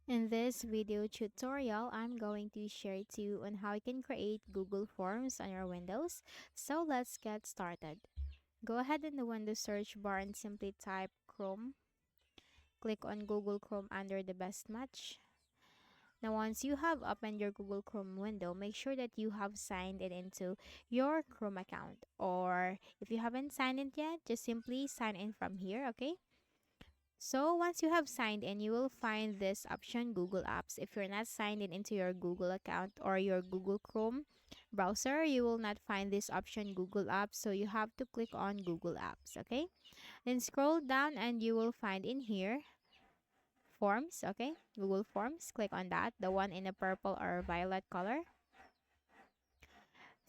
In this video tutorial, I'm going to share to you on how you can create Google Forms on your Windows. So let's get started. Go ahead in the Windows search bar and simply type Chrome. Click on Google Chrome under the best match. Now once you have opened your Google Chrome window, make sure that you have signed in into your Chrome account. Or if you haven't signed in yet, just simply sign in from here, okay? So once you have signed in, you will find this option Google Apps. If you're not signed in into your Google account or your Google Chrome browser, you will not find this option Google Apps. So you have to click on Google Apps, okay? Then scroll down and you will find in here Forms, okay? Google Forms, click on that, the one in a purple or violet color.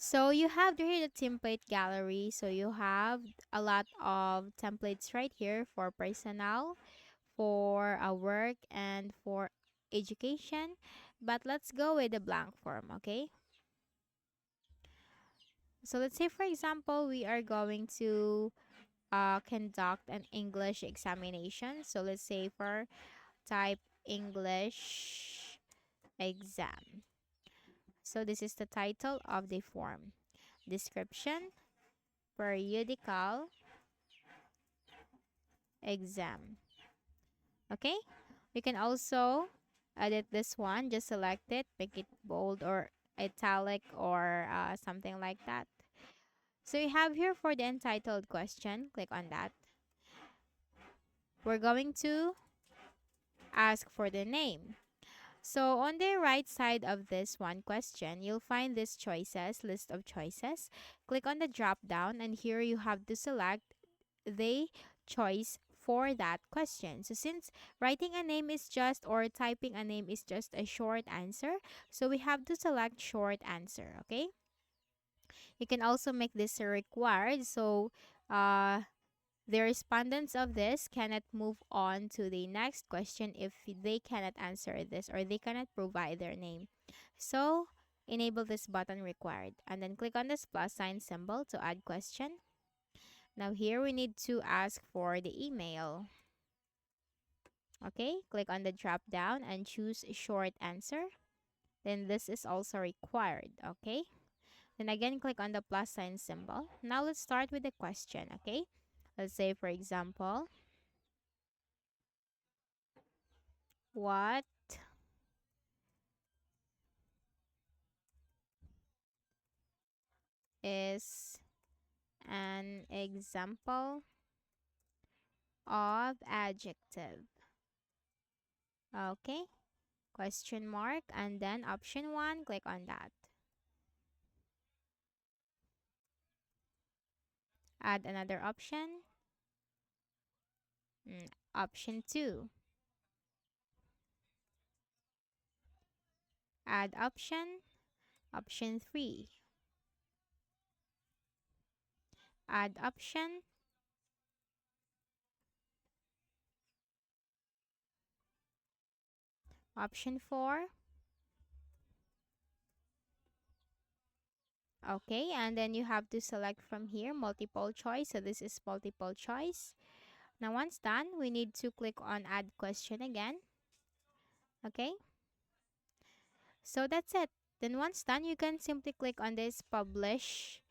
So you have here the template gallery. So you have a lot of templates right here for personal, for work, and for education. But let's go with the blank form, okay? So let's say, for example, we are going to conduct an English examination. So let's say for type English exam. So this is the title of the form. Description, periodical exam. Okay? You can also edit this one. Just select it, make it bold or italic or something like that. So you have here for the entitled question. Click on that. We're going to ask for the name. So on the right side of this one question, you'll find this choices, list of choices. Click on the drop down and here you have to select the choice for that question. So since writing a name is just or typing a name is just a short answer, so we have to select short answer, okay? You can also make this a required. So the respondents of this cannot move on to the next question if they cannot answer this or they cannot provide their name. So enable this button required and then click on this plus sign symbol to add question. Now here we need to ask for the email. Okay, click on the drop down and choose short answer. Then this is also required, okay? Then again, click on the plus sign symbol. Now let's start with the question, okay? Let's say, for example, what is an example of adjective? Okay, question mark and then option 1, click on that. Add another option. Option 2. Add option. Option 3. Add option. Option 4. Okay, and then you have to select from here multiple choice. So this is multiple choice. Now once done, we need to click on add question again. Okay, so that's it. Then once done, you can simply click on this publish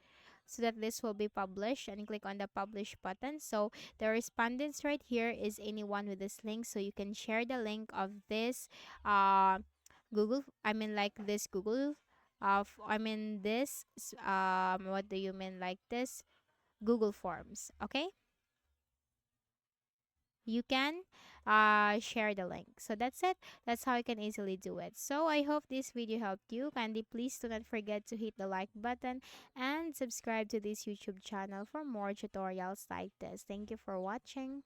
so that this will be published and click on the publish button. So the respondents right here is anyone with this link. So you can share the link of this Google, I mean like this Google of I mean this what do you mean like this Google Forms, okay? You can share the link. So that's it. That's how you can easily do it. So I hope this video helped you. Kindly please do not forget to hit the like button and subscribe to this YouTube channel for more tutorials like this. Thank you for watching.